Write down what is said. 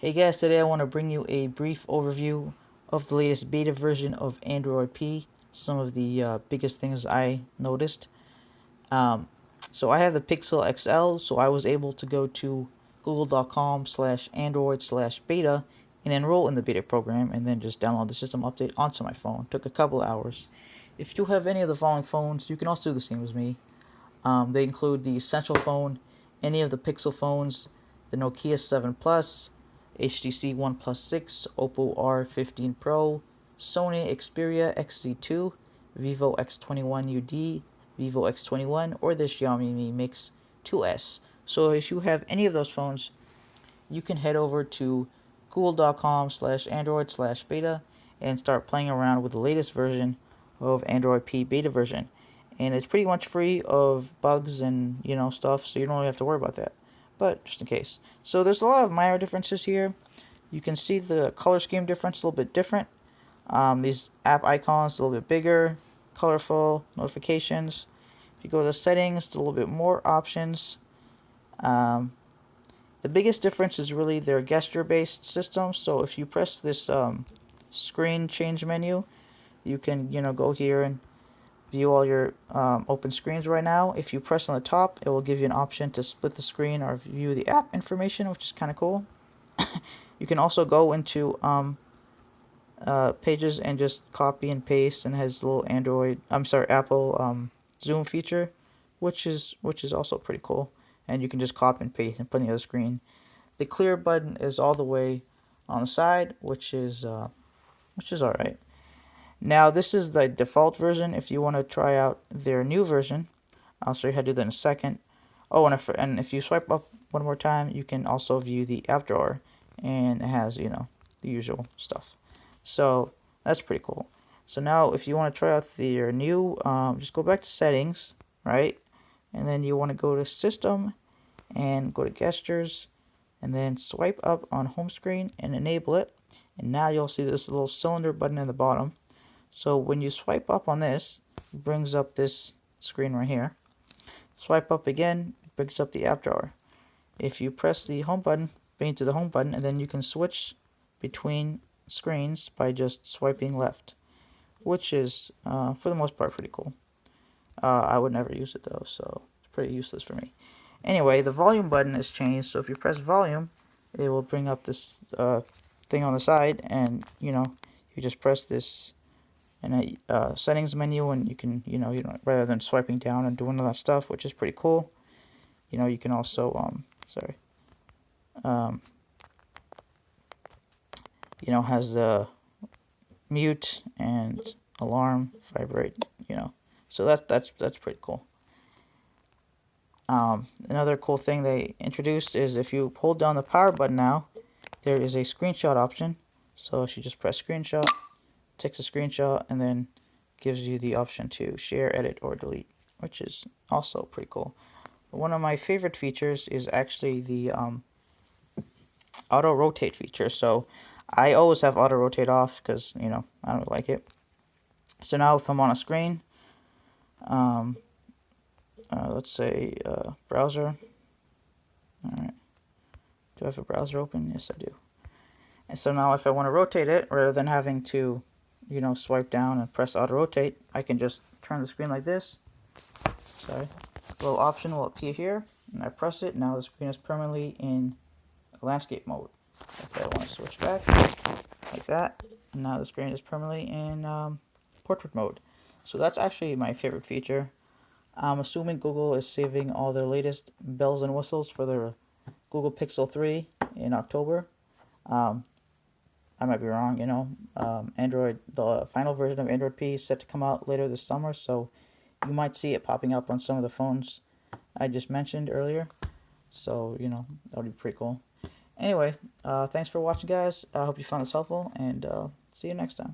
Hey guys, today I want to bring you a brief overview of the latest beta version of Android P, some of the biggest things I noticed. Um, so I have the Pixel XL, so I was able to go to google.com/android/beta and enroll in the beta program and then just download the system update onto my phone. Took a couple hours. If you have any of the following phones, you can also do the same as me. They include the Essential phone, any of the Pixel phones, the Nokia 7 Plus, HTC One Plus 6, Oppo R15 Pro, Sony Xperia XZ2, Vivo X21 UD, Vivo X21, or the Xiaomi Mi Mix 2S. So if you have any of those phones, you can head over to google.com/android/beta and start playing around with the latest version of Android P beta version. And it's pretty much free of bugs and stuff, so you don't really have to worry about that. But just in case. So there's a lot of minor differences here. You can see the color scheme difference a little bit different. These app icons a little bit bigger, colorful, notifications. If you go to the settings, it's a little bit more options. The biggest difference is really their gesture-based system. So if you press this screen change menu, you can go here and view all your open screens right now. If you press on the top, it will give you an option to split the screen or view the app information, which is kind of cool. You can also go into pages and just copy and paste, and it has a little Apple zoom feature, which is also pretty cool. And you can just copy and paste and put on the other screen. The clear button is all the way on the side, which is alright. Now this is the default version. If you want to try out their new version, I'll show you how to do that in a second. Oh, and if you swipe up one more time, you can also view the app drawer, and it has the usual stuff. So that's pretty cool. So now if you want to try out their new, just go back to settings, right? And then you want to go to system and go to gestures, and then swipe up on home screen and enable it. And now you'll see this little cylinder button in the bottom. So when you swipe up on this, it brings up this screen right here. Swipe up again, it brings up the app drawer. If you press the home button, bring it to the home button, and then you can switch between screens by just swiping left, which is for the most part pretty cool. I would never use it though, so it's pretty useless for me. Anyway, the volume button has changed, so if you press volume, it will bring up this thing on the side, and you just press this in a settings menu, and you can rather than swiping down and doing all that stuff, which is pretty cool. You can also has the mute and alarm, vibrate, so that's pretty cool. Another cool thing they introduced is if you hold down the power button now, there is a screenshot option. So if you just press screenshot, takes a screenshot, and then gives you the option to share, edit, or delete, which is also pretty cool. But one of my favorite features is actually the auto rotate feature. So I always have auto rotate off because I don't like it. So now if I'm on a screen, let's say browser. Alright. Do I have a browser open? Yes, I do. And so now if I want to rotate it, rather than having to, swipe down and press auto rotate, I can just turn the screen like this. Sorry. A little option will appear here, and I press it. Now the screen is permanently in landscape mode. Okay, I want to switch back like that. And now the screen is permanently in portrait mode. So that's actually my favorite feature. I'm assuming Google is saving all their latest bells and whistles for their Google Pixel 3 in October. I might be wrong, the final version of Android P is set to come out later this summer, so you might see it popping up on some of the phones I just mentioned earlier. So, that would be pretty cool. Anyway, thanks for watching, guys. I hope you found this helpful, and see you next time.